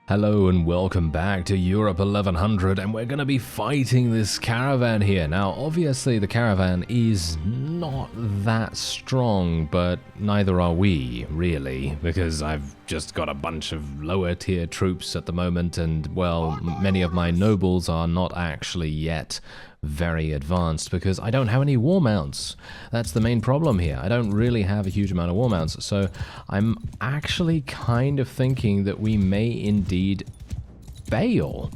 Hello and welcome back to Europe 1100, and we're going to be fighting this caravan here. Now, obviously the caravan is not that strong, but neither are we, really, because I've just got a bunch of lower tier troops at the moment, and, well, many of my nobles are not actually yet very advanced because I don't have any war mounts. That's the main problem here. I don't really have a huge amount of war mounts, so I'm actually kind of thinking that we may indeed bail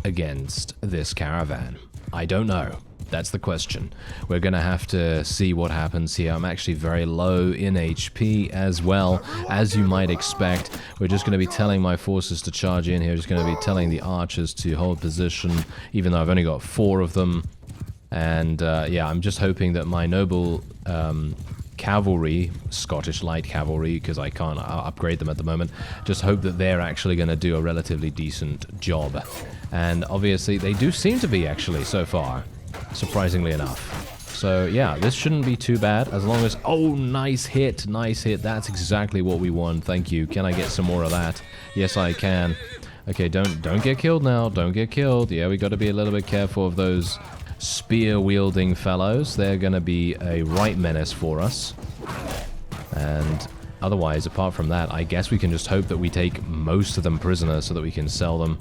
against this caravan. I don't know. That's the question. We're gonna have to see what happens here. I'm actually very low in HP as well, as you might expect. We're just gonna be telling my forces to charge in here. Just gonna be telling the archers to hold position, even though I've only got 4 of them. And yeah, I'm just hoping that my noble cavalry, Scottish light cavalry, because I can't upgrade them at the moment, just hope that they're actually going to do a relatively decent job. And obviously they do seem to be, actually, so far, surprisingly enough. So yeah, this shouldn't be too bad as long as... Oh, nice hit, nice hit. That's exactly what we want. Thank you. Can I get some more of that? Yes, I can. Okay, don't get killed now. Don't get killed. Yeah, we got to be a little bit careful of those spear-wielding fellows. They're going to be a right menace for us. And otherwise, apart from that, I guess we can just hope that we take most of them prisoners so that we can sell them.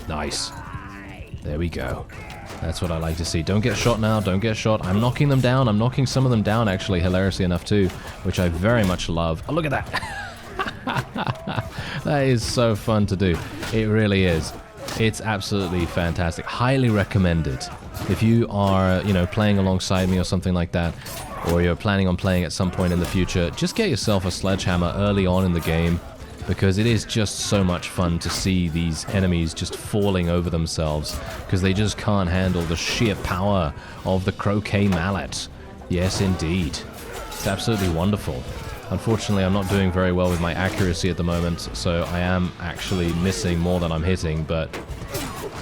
Nice. There we go. That's what I like to see. Don't get shot now. Don't get shot. I'm knocking them down. I'm knocking some of them down, actually, hilariously enough, too, which I very much love. Oh, look at that. That is so fun to do. It really is. It's absolutely fantastic. Highly recommended. If you are, you know, playing alongside me or something like that, or you're planning on playing at some point in the future, just get yourself a sledgehammer early on in the game, because it is just so much fun to see these enemies just falling over themselves, because they just can't handle the sheer power of the croquet mallet. Yes, indeed. It's absolutely wonderful. Unfortunately, I'm not doing very well with my accuracy at the moment, so I am actually missing more than I'm hitting, but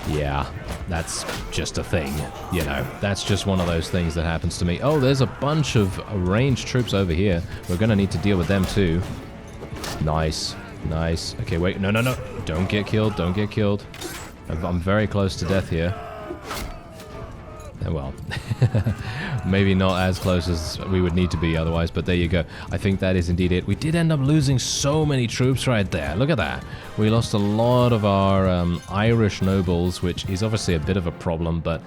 yeah, that's just a thing, you know. That's just one of those things that happens to me. Oh, there's a bunch of ranged troops over here. We're going to need to deal with them too. Nice, nice. Okay, wait, no. Don't get killed, don't get killed. I'm very close to death here. Well, maybe not as close as we would need to be otherwise, but there you go. I think that is indeed it. We did end up losing so many troops right there. Look at that. We lost a lot of our Irish nobles, which is obviously a bit of a problem, but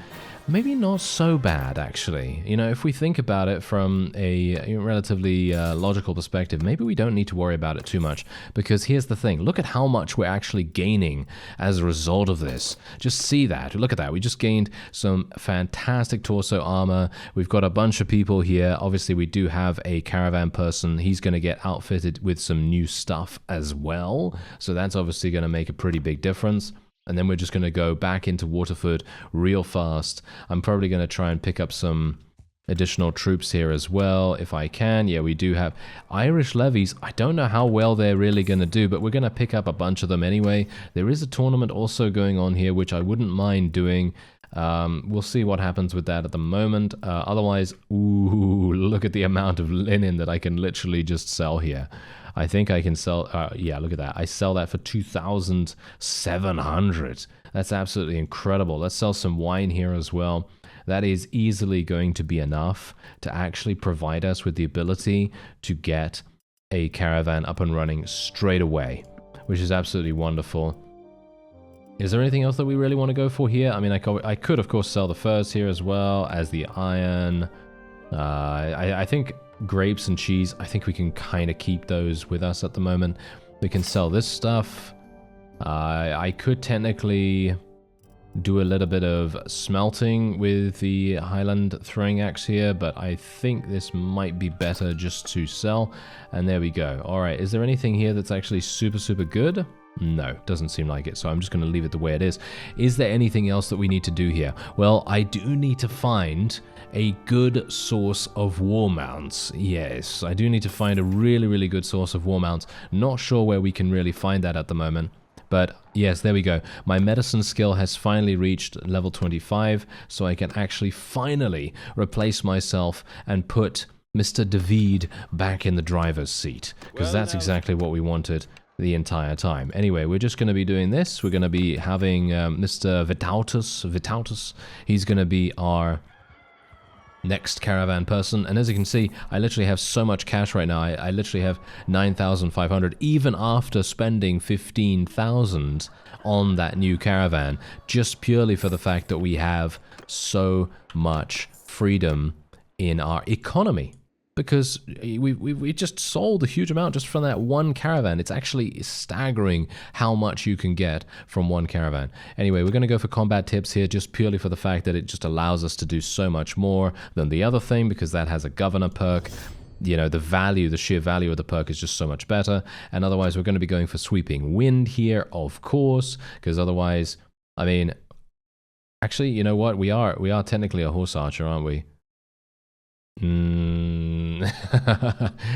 maybe not so bad, actually. You know, if we think about it from a relatively logical perspective, maybe we don't need to worry about it too much, because here's the thing. Look at how much we're actually gaining as a result of this. Just see that. Look at that. We just gained some fantastic torso armor. We've got a bunch of people here. Obviously, we do have a caravan person. He's going to get outfitted with some new stuff as well, so that's obviously going to make a pretty big difference. And then we're just going to go back into Waterford real fast. I'm probably going to try and pick up some additional troops here as well, if I can. Yeah, we do have Irish levies. I don't know how well they're really going to do, but we're going to pick up a bunch of them anyway. There is a tournament also going on here, which I wouldn't mind doing. We'll see what happens with that at the moment. Otherwise, ooh, look at the amount of linen that I can literally just sell here. I think I can sell, yeah, look at that. I sell that for 2,700. That's absolutely incredible. Let's sell some wine here as well. That is easily going to be enough to actually provide us with the ability to get a caravan up and running straight away, which is absolutely wonderful. Is there anything else that we really want to go for here? I mean, I could, of course, sell the furs here as well as the iron. I think grapes and cheese, I think we can kind of keep those with us at the moment. We can sell this stuff. I could technically do a little bit of smelting with the Highland throwing axe here, but I think this might be better just to sell. And there we go. All right, is there anything here that's actually super good? No, doesn't seem like it, so I'm just going to leave it the way it is. Is there anything else that we need to do here? Well, I do need to find a good source of war mounts. Yes, I do need to find a really good source of war mounts. Not sure where we can really find that at the moment. But yes, there we go. My medicine skill has finally reached level 25, so I can actually finally replace myself and put Mr. David back in the driver's seat, because that's exactly what we wanted. the entire time. Anyway, we're just going to be doing this. We're going to be having Mr. Vitautus. He's going to be our next caravan person, and as you can see, I literally have so much cash right now. I literally have 9,500, even after spending 15,000 on that new caravan, just purely for the fact that we have so much freedom in our economy. Because we just sold a huge amount just from that one caravan. It's actually staggering how much you can get from one caravan. Anyway, we're going to go for combat tips here just purely for the fact that it just allows us to do so much more than the other thing, because that has a governor perk. You know, the sheer value of the perk is just so much better. And otherwise, we're going to be going for sweeping wind here, of course, because otherwise, I mean, actually, you know what? We are technically a horse archer, aren't we?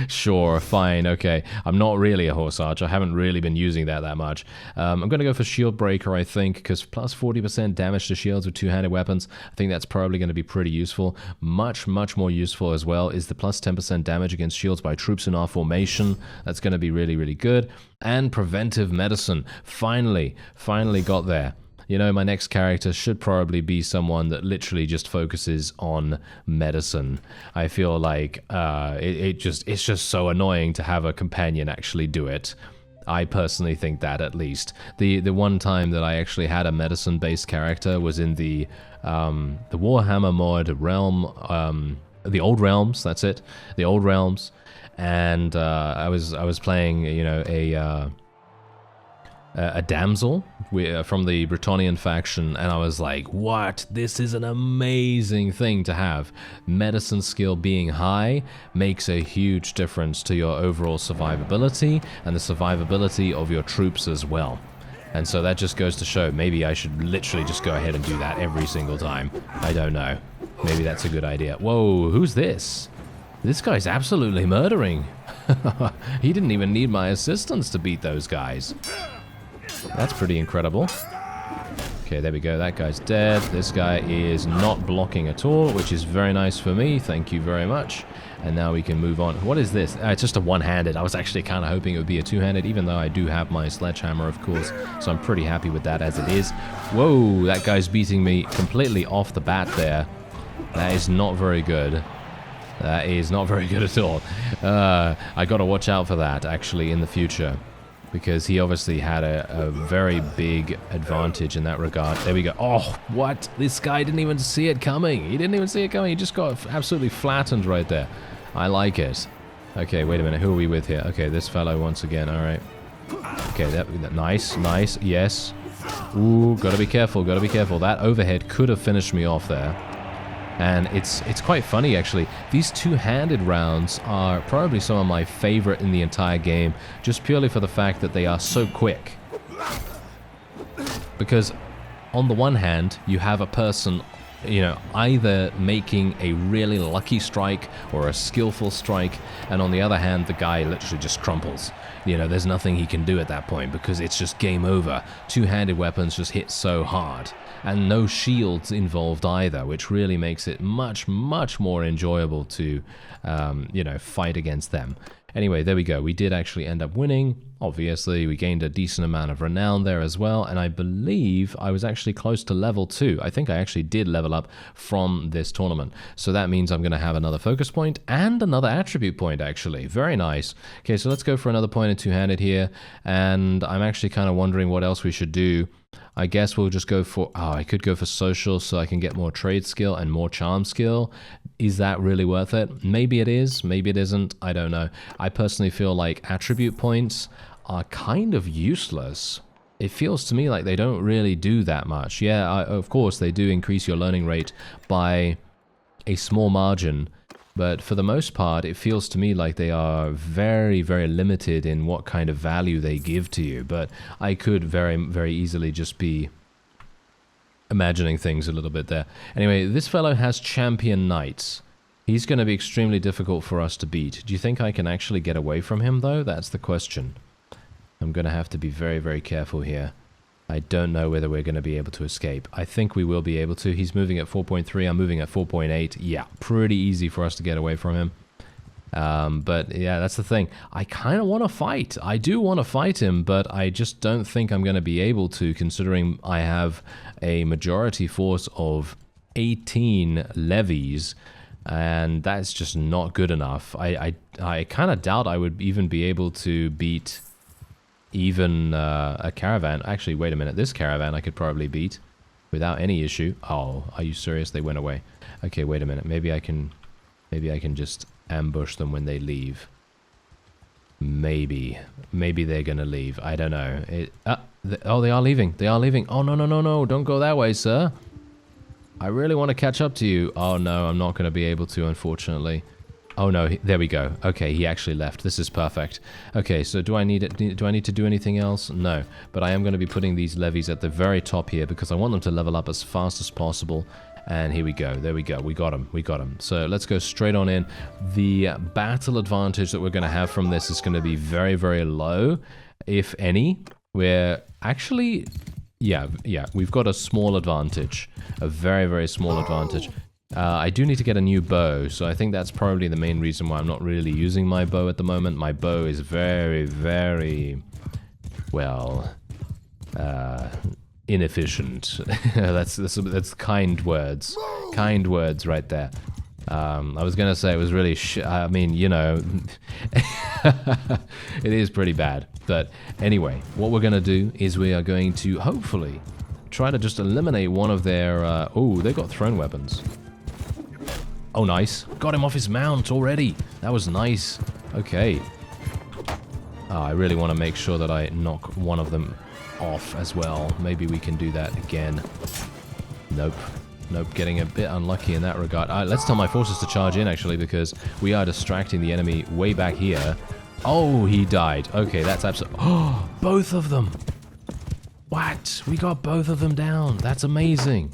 Sure, fine, okay. I'm not really a horse archer. I haven't really been using that much. I'm going to go for shield breaker, I think, because plus 40% damage to shields with two-handed weapons. I think that's probably going to be pretty useful. Much more useful as well is the plus 10% damage against shields by troops in our formation. That's going to be really good. And preventive medicine. Finally got there. You know, my next character should probably be someone that literally just focuses on medicine. I feel like it's just so annoying to have a companion actually do it. I personally think that, at least. The one time that I actually had a medicine-based character was in the Warhammer mod realm, the Old Realms. That's it, the Old Realms, and I was playing, you know, a damsel from the Bretonnian faction, and I was like, what? This is an amazing thing to have. Medicine skill being high makes a huge difference to your overall survivability and the survivability of your troops as well. And so that just goes to show, maybe I should literally just go ahead and do that every single time. I don't know. Maybe that's a good idea. Whoa, who's this? This guy's absolutely murdering. He didn't even need my assistance to beat those guys. That's pretty incredible. Okay, there we go. That guy's dead. This guy is not blocking at all, which is very nice for me. Thank you very much. And now we can move on. What is this? It's just a one-handed. I was actually kind of hoping it would be a two-handed, even though I do have my sledgehammer, of course. So I'm pretty happy with that as it is. Whoa, that guy's beating me completely off the bat there. That is not very good. That is not very good at all. I got to watch out for that, actually, in the future. Because he obviously had a very big advantage in that regard. There we go. Oh, what? This guy didn't even see it coming. He didn't even see it coming. He just got absolutely flattened right there. I like it. Okay, wait a minute. Who are we with here? Okay, this fellow once again. All right. Okay, that nice. Yes. Ooh, gotta be careful. That overhead could have finished me off there. And it's quite funny, actually. These two-handed rounds are probably some of my favorite in the entire game, just purely for the fact that they are so quick. Because on the one hand, you have a person, you know, either making a really lucky strike or a skillful strike, and on the other hand, the guy literally just crumples. You know, there's nothing he can do at that point because it's just game over. Two-handed weapons just hit so hard. And no shields involved either, which really makes it much more enjoyable to, you know, fight against them. Anyway, there we go. We did actually end up winning. Obviously, we gained a decent amount of renown there as well, and I believe I was actually close to level 2. I think I actually did level up from this tournament. So that means I'm going to have another focus point and another attribute point, actually. Very nice. Okay, so let's go for another point in two-handed here, and I'm actually kind of wondering what else we should do. I guess we'll just go for... Oh, I could go for social so I can get more trade skill and more charm skill. Is that really worth it? Maybe it is, maybe it isn't. I don't know. I personally feel like attribute points are kind of useless. It feels to me like they don't really do that much. Yeah, of course, they do increase your learning rate by a small margin. But for the most part, it feels to me like they are very limited in what kind of value they give to you. But I could very easily just be imagining things a little bit there. Anyway, this fellow has champion knights. He's going to be extremely difficult for us to beat. Do you think I can actually get away from him, though? That's the question. I'm going to have to be very careful here. I don't know whether we're going to be able to escape. I think we will be able to. He's moving at 4.3. I'm moving at 4.8. Yeah, pretty easy for us to get away from him. But yeah, that's the thing. I kind of want to fight. I do want to fight him, but I just don't think I'm going to be able to, considering I have a majority force of 18 levies, and that's just not good enough. I kind of doubt I would even be able to beat even a caravan. Actually, wait a minute. This caravan I could probably beat without any issue. Oh, are you serious? They went away. Okay, wait a minute. Maybe I can just ambush them when they leave. Maybe they're gonna leave. I don't know. Oh, they are leaving. They are leaving. Oh, no, no, no, no. Don't go that way, sir. I really want to catch up to you. Oh, no, I'm not going to be able to, unfortunately. Oh, no, there we go. Okay, he actually left. This is perfect. Okay, so do I need to do anything else? No, but I am going to be putting these levies at the very top here because I want them to level up as fast as possible. And here we go. There we go. We got him. We got him. So let's go straight on in. The battle advantage that we're going to have from this is going to be very, very low, if any. We're actually... Yeah, we've got a small advantage. A very, very small advantage. I do need to get a new bow, so I think that's probably the main reason why I'm not really using my bow at the moment. My bow is very, very... well... inefficient. that's kind words. Kind words right there. I was gonna say it was really I mean, you know, it is pretty bad. But anyway, what we're gonna do is we are going to hopefully try to just eliminate one of their... oh, they got thrown weapons. Oh, nice. Got him off his mount already. That was nice. Okay. Oh, I really want to make sure that I knock one of them off as well. Maybe we can do that again. Nope. Nope, getting a bit unlucky in that regard. Let's tell my forces to charge in, actually, because we are distracting the enemy way back here. Oh, he died. Okay, that's absolutely... Oh, both of them! What? We got both of them down. That's amazing.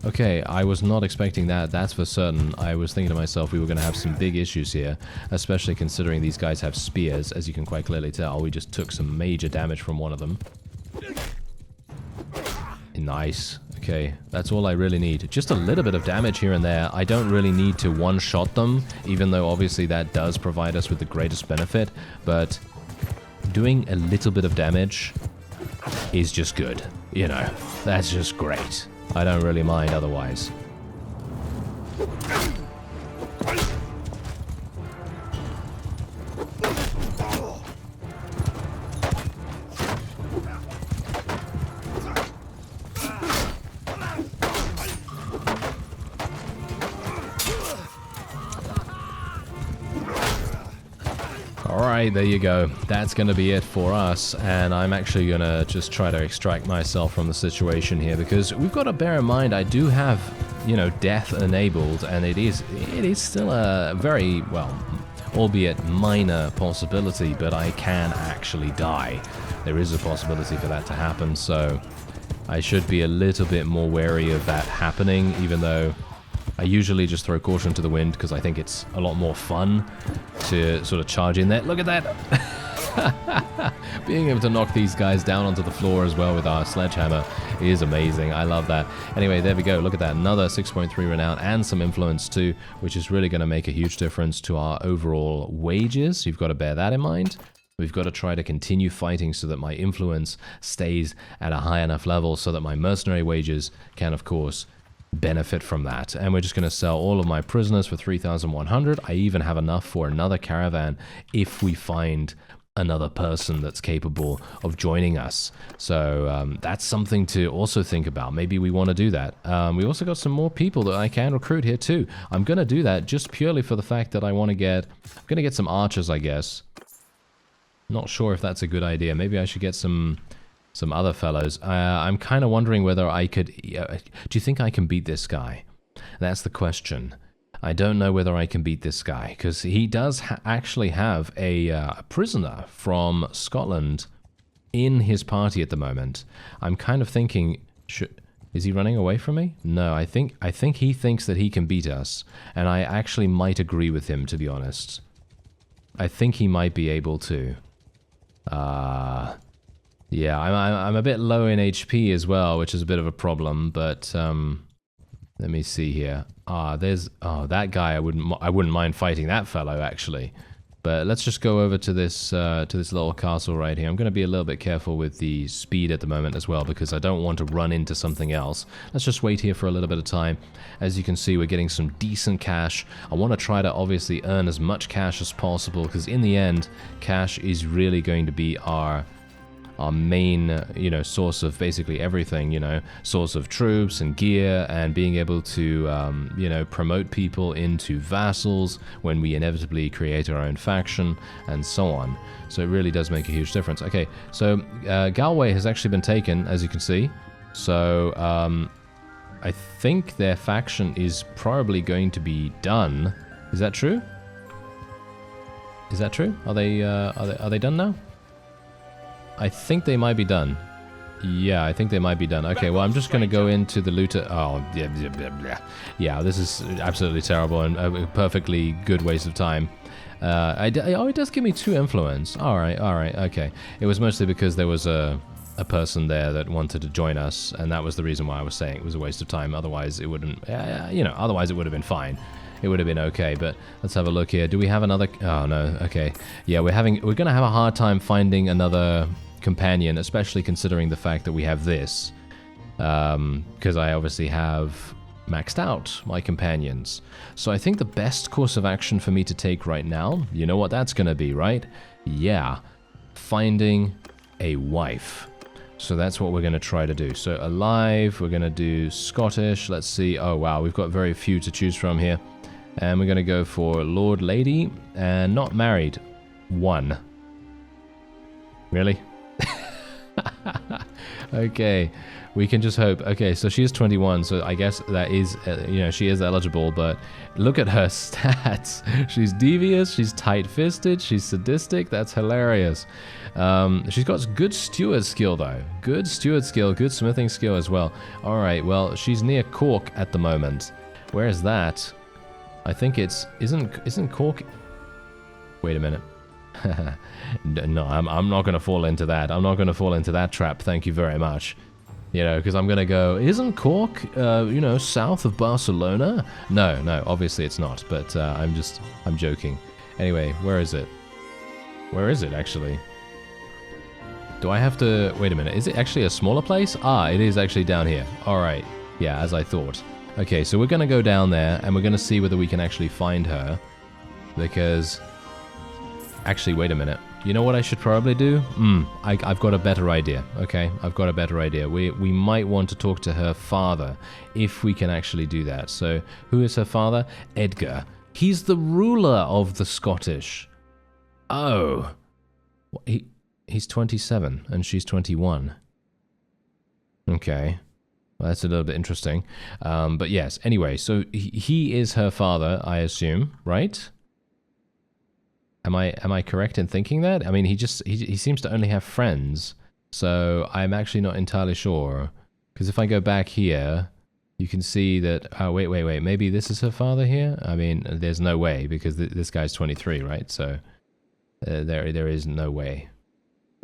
Okay, I was not expecting that. That's for certain. I was thinking to myself we were going to have some big issues here, especially considering these guys have spears. As you can quite clearly tell, we just took some major damage from one of them. Nice. Okay, that's all I really need. Just a little bit of damage here and there. I don't really need to one-shot them, even though obviously that does provide us with the greatest benefit, but doing a little bit of damage is just good. You know, that's just great. I don't really mind otherwise. Alright, there you go. That's going to be it for us, and I'm actually going to just try to extract myself from the situation here, because we've got to bear in mind I do have, you know, death enabled, and it is still a very, well, albeit minor possibility, but I can actually die. There is a possibility for that to happen, so I should be a little bit more wary of that happening, even though I usually just throw caution to the wind because I think it's a lot more fun to sort of charge in there. Look at that! Being able to knock these guys down onto the floor as well with our sledgehammer is amazing. I love that. Anyway, there we go. Look at that. Another 6.3 renown and some influence too, which is really going to make a huge difference to our overall wages. You've got to bear that in mind. We've got to try to continue fighting so that my influence stays at a high enough level so that my mercenary wages can, of course, benefit from that. And we're just going to sell all of my prisoners for 3,100. I even have enough for another caravan if we find another person that's capable of joining us. So that's something to also think about. Maybe we want to do that. We also got some more people that I can recruit here too. I'm going to do that just purely for the fact that I'm going to get some archers, I guess. Not sure if that's a good idea. Maybe I should get some other fellows. I'm kind of wondering whether I could... do you think I can beat this guy? That's the question. I don't know whether I can beat this guy, because he does actually have a prisoner from Scotland in his party at the moment. I'm kind of thinking... is he running away from me? No, I think he thinks that he can beat us, and I actually might agree with him, to be honest. I think he might be able to. Yeah, I'm a bit low in HP as well, which is a bit of a problem, but Let me see here. There's that guy. I wouldn't mind fighting that fellow actually. But let's just go over to this little castle right here. I'm going to be a little bit careful with the speed at the moment as well because I don't want to run into something else. Let's just wait here for a little bit of time. As you can see, we're getting some decent cash. I want to try to obviously earn as much cash as possible because in the end, cash is really going to be our main, source of basically everything, source of troops and gear and being able to, promote people into vassals when we inevitably create our own faction and so on. So it really does make a huge difference. Okay, so Galway has actually been taken, as you can see. So I think their faction is probably going to be done. Is that true? Is that true? Are they done now? I think they might be done. Yeah, I think they might be done. Okay, well, I'm just going to go into the looter. Oh, yeah, this is absolutely terrible and a perfectly good waste of time. It does give me 2 influence. All right, okay. It was mostly because there was a person there that wanted to join us, and that was the reason why I was saying it was a waste of time. Otherwise, it wouldn't, otherwise it would have been fine. It would have been okay, but let's have a look here. Do we have another? Oh, no, okay. Yeah, we're going to have a hard time finding another companion, especially considering the fact that we have this. Because I obviously have maxed out my companions. So I think the best course of action for me to take right now, you know what that's going to be, right? Yeah, finding a wife. So that's what we're going to try to do. So alive, we're going to do Scottish. Let's see. Oh, wow, we've got very few to choose from here. And we're going to go for Lord, Lady, and not married. 1. Really? Okay, we can just hope. Okay, so she is 21, so I guess that is, she is eligible, but look at her stats. She's devious, she's tight-fisted, she's sadistic. That's hilarious. She's got good steward skill, though. Good steward skill, good smithing skill as well. All right, well, she's near Cork at the moment. Where is that? I think it's... Isn't Cork... Wait a minute. No, I'm not going to fall into that. I'm not going to fall into that trap, thank you very much. Because I'm going to go, isn't Cork, south of Barcelona? No, obviously it's not, but I'm joking. Anyway, where is it? Where is it, actually? Do I have to... Wait a minute, is it actually a smaller place? Ah, it is actually down here. Alright, yeah, as I thought. Okay, so we're going to go down there, and we're going to see whether we can actually find her. Because... Actually, wait a minute. You know what I should probably do? I've got a better idea, okay? I've got a better idea. We might want to talk to her father, if we can actually do that. So, who is her father? Edgar. He's the ruler of the Scottish. Oh. He's 27, and she's 21. Okay. Well, that's a little bit interesting. But yes, anyway, so he is her father, I assume, right? Am I correct in thinking that? I mean, he seems to only have friends, so I'm actually not entirely sure. Because if I go back here, you can see that... Oh, wait. Maybe this is her father here? I mean, there's no way, because this guy's 23, right? So there is no way.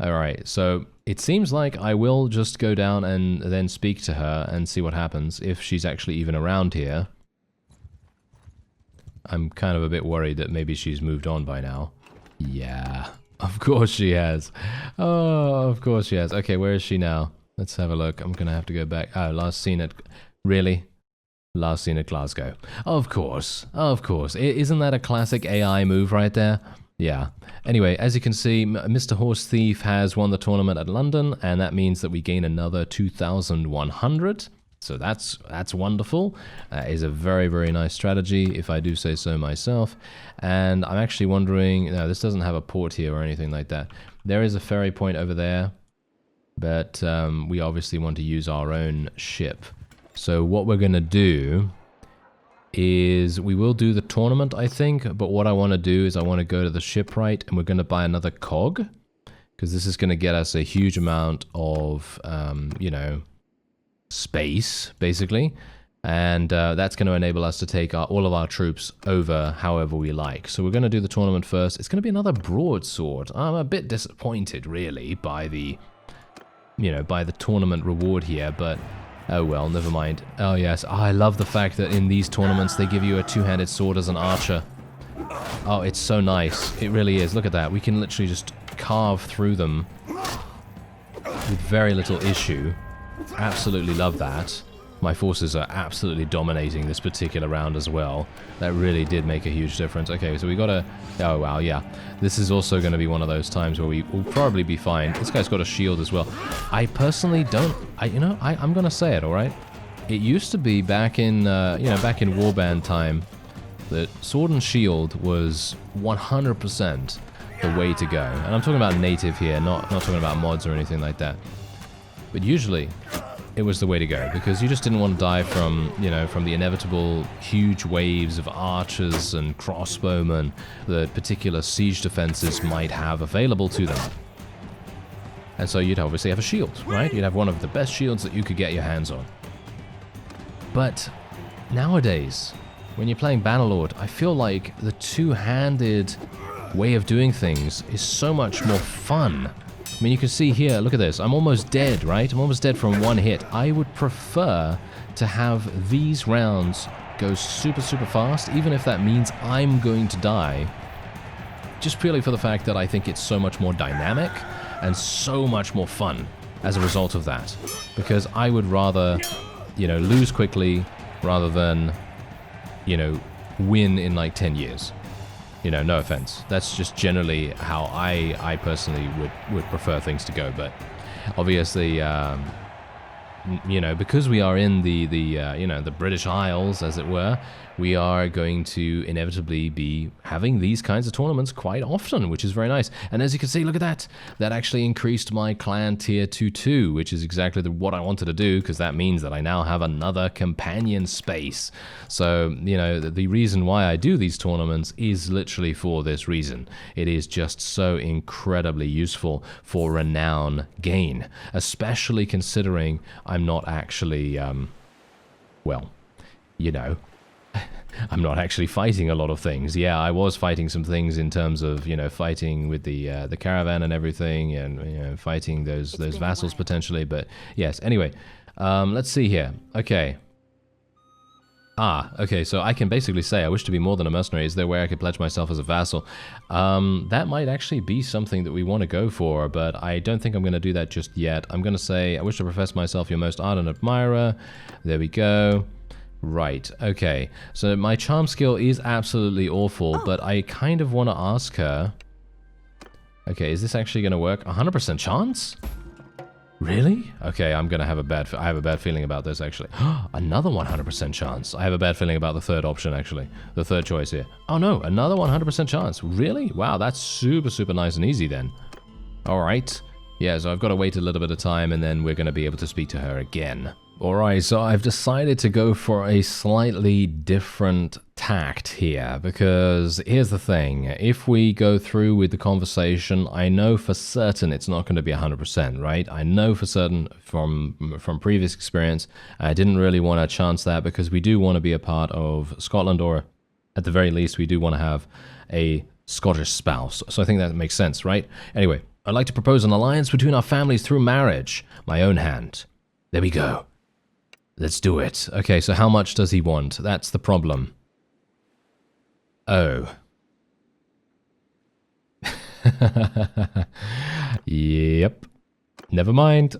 Alright, so it seems like I will just go down and then speak to her and see what happens, if she's actually even around here. I'm kind of a bit worried that maybe she's moved on by now. Yeah, of course she has. Oh, of course she has. Okay, where is she now? Let's have a look. I'm going to have to go back. Oh, last seen at... Really? Last seen at Glasgow. Of course. Of course. Isn't that a classic AI move right there? Yeah. Anyway, as you can see, Mr. Horse Thief has won the tournament at London, and that means that we gain another 2,100. So that's wonderful. Is a very, very nice strategy, if I do say so myself. And I'm actually wondering... No, this doesn't have a port here or anything like that. There is a ferry point over there, but we obviously want to use our own ship. So what we're going to do is we will do the tournament, I think, but what I want to do is I want to go to the shipwright and we're going to buy another cog, because this is going to get us a huge amount of, space, basically, and that's going to enable us to take all of our troops over however we like. So we're going to do the tournament first. It's going to be another broadsword. I'm a bit disappointed, really, by the, by the tournament reward here, but Oh well, never mind. Oh yes, I love the fact that in these tournaments they give you a two-handed sword as an archer. Oh, it's so nice. It really is. Look at that. We can literally just carve through them with very little issue. Absolutely love that. My forces are absolutely dominating this particular round as well. That really did make a huge difference. Okay, so we got a... Oh, wow, yeah. This is also going to be one of those times where we will probably be fine. This guy's got a shield as well. I personally don't... I'm going to say it, all right? It used to be back in, back in Warband time that Sword and Shield was 100% the way to go. And I'm talking about native here, not talking about mods or anything like that. But usually... it was the way to go, because you just didn't want to die from, from the inevitable huge waves of archers and crossbowmen that particular siege defenses might have available to them. And so you'd obviously have a shield, right? You'd have one of the best shields that you could get your hands on. But nowadays, when you're playing Bannerlord, I feel like the two-handed way of doing things is so much more fun. I mean, you can see here, look at this. I'm almost dead, right? I'm almost dead from one hit. I would prefer to have these rounds go super, super fast, even if that means I'm going to die. Just purely for the fact that I think it's so much more dynamic and so much more fun as a result of that. Because I would rather, lose quickly rather than, win in like 10 years. No offense. That's just generally how I personally would prefer things to go. But obviously, because we are in the British Isles, as it were, we are going to inevitably be having these kinds of tournaments quite often, which is very nice. And as you can see, look at that. That actually increased my clan tier to 2, which is exactly what I wanted to do, because that means that I now have another companion space. So, the reason why I do these tournaments is literally for this reason. It is just so incredibly useful for renown gain, especially considering I'm not actually, I'm not actually fighting a lot of things. Yeah, I was fighting some things in terms of, fighting with the caravan and everything, and fighting those vassals potentially. But yes, anyway, let's see here. Okay. Okay, so I can basically say I wish to be more than a mercenary. Is there a way I could pledge myself as a vassal? That might actually be something that we want to go for, but I don't think I'm going to do that just yet. I'm going to say, I wish to profess myself your most ardent admirer. There we go. Right, okay. So my charm skill is absolutely awful, but I kind of want to ask her... Okay, is this actually going to work? 100% chance? Really? Okay, I'm going to have I have a bad feeling about this, actually. Another 100% chance. I have a bad feeling about the third option, actually. The third choice here. Oh no, another 100% chance. Really? Wow, that's super, super nice and easy then. Alright. Yeah, so I've got to wait a little bit of time, and then we're going to be able to speak to her again. Alright, so I've decided to go for a slightly different tact here, because here's the thing. If we go through with the conversation, I know for certain it's not going to be 100%, right? I know for certain from previous experience, I didn't really want to chance that, because we do want to be a part of Scotland, or at the very least, we do want to have a Scottish spouse. So I think that makes sense, right? Anyway, I'd like to propose an alliance between our families through marriage. My own hand. There we go. Let's do it. Okay, so how much does he want? That's the problem. Oh. Yep. Never mind.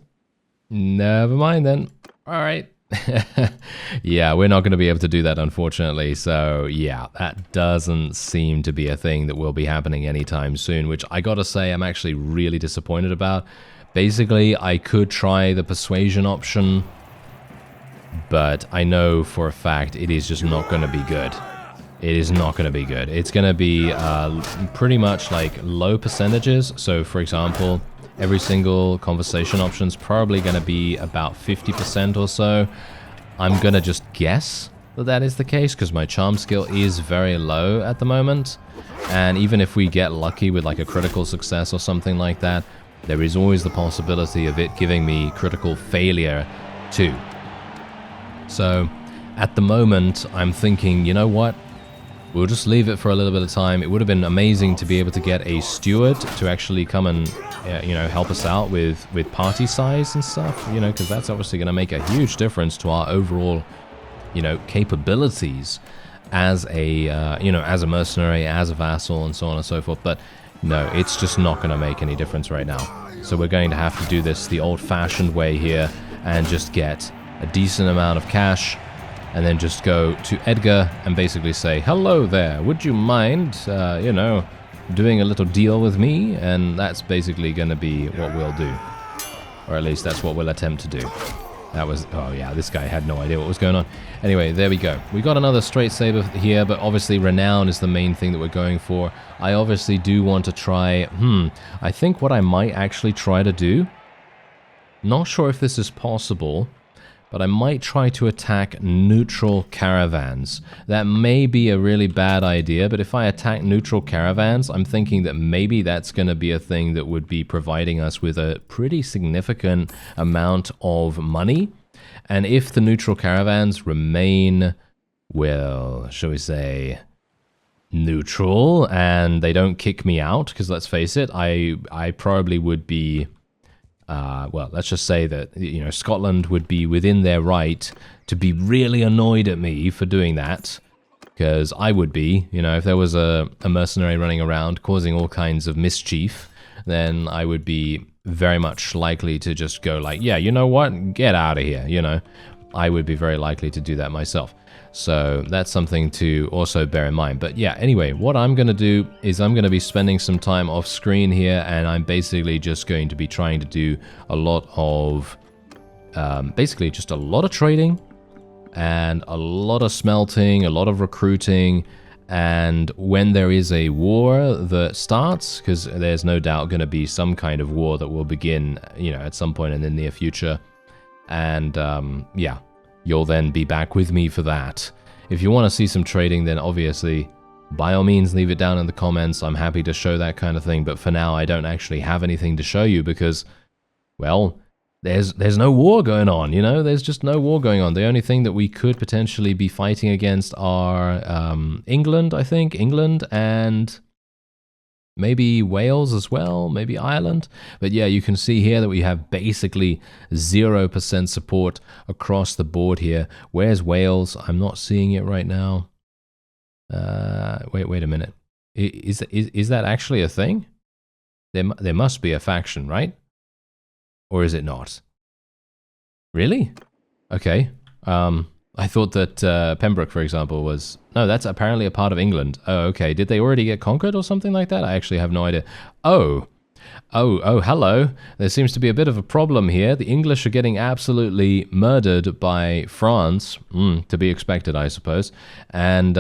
Never mind then. All right. Yeah, we're not going to be able to do that, unfortunately. So, yeah, that doesn't seem to be a thing that will be happening anytime soon, which I gotta say I'm actually really disappointed about. Basically, I could try the persuasion option, but I know for a fact it is just not going to be good. It is not going to be good. It's going to be pretty much like low percentages. So, for example, every single conversation option is probably going to be about 50% or so. I'm going to just guess that that is the case, because my charm skill is very low at the moment. And even if we get lucky with like a critical success or something like that, there is always the possibility of it giving me critical failure too. So, at the moment, I'm thinking, you know what? We'll just leave it for a little bit of time. It would have been amazing to be able to get a steward to actually come and you know, help us out with party size and stuff, you know, because that's obviously going to make a huge difference to our overall, you know, capabilities as a, you know, as a mercenary, as a vassal, and so on and so forth. But no, it's just not going to make any difference right now. So we're going to have to do this the old-fashioned way here and just get a decent amount of cash and then just go to Edgar and basically say, hello there, would you mind, you know, doing a little deal with me? And that's basically going to be what we'll do. Or at least that's what we'll attempt to do. That was, oh yeah, this guy had no idea what was going on. Anyway, there we go. We got another straight saber here, but obviously renown is the main thing that we're going for. I obviously do want to try, I think what I might actually try to do, not sure if this is possible, but I might try to attack neutral caravans. That may be a really bad idea, but if I attack neutral caravans, I'm thinking that maybe that's going to be a thing that would be providing us with a pretty significant amount of money. And if the neutral caravans remain, well, shall we say, neutral, and they don't kick me out, because let's face it, I probably would be... well, let's just say that, you know, Scotland would be within their right to be really annoyed at me for doing that, because I would be, you know, if there was a mercenary running around causing all kinds of mischief, then I would be very much likely to just go like, yeah, you know what, get out of here, you know. I would be very likely to do that myself. So that's something to also bear in mind. But yeah, anyway, what I'm going to do is I'm going to be spending some time off screen here, and I'm basically just going to be trying to do a lot of, basically just a lot of trading and a lot of smelting, a lot of recruiting. And when there is a war that starts, because there's no doubt going to be some kind of war that will begin, you know, at some point in the near future. And yeah, you'll then be back with me for that. If you want to see some trading, then obviously, by all means, leave it down in the comments. I'm happy to show that kind of thing, but for now, I don't actually have anything to show you because, well, there's no war going on, you know? There's just no war going on. The only thing that we could potentially be fighting against are England, I think. England and... maybe Wales as well, maybe Ireland. But yeah, you can see here that we have basically 0% support across the board here. Where's Wales? I'm not seeing it right now. Wait a minute. Is that actually a thing? There must be a faction, right? Or is it not? Really? Okay. I thought that Pembroke, for example, was... no, that's apparently a part of England. Oh, okay. Did they already get conquered or something like that? I actually have no idea. Oh, hello. There seems to be a bit of a problem here. The English are getting absolutely murdered by France. To be expected, I suppose. And,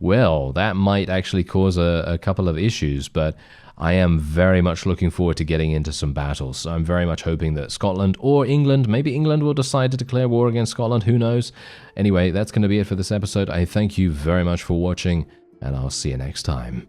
well, that might actually cause a couple of issues, but... I am very much looking forward to getting into some battles. I'm very much hoping that Scotland or England, maybe England will decide to declare war against Scotland, who knows. Anyway, that's going to be it for this episode. I thank you very much for watching, and I'll see you next time.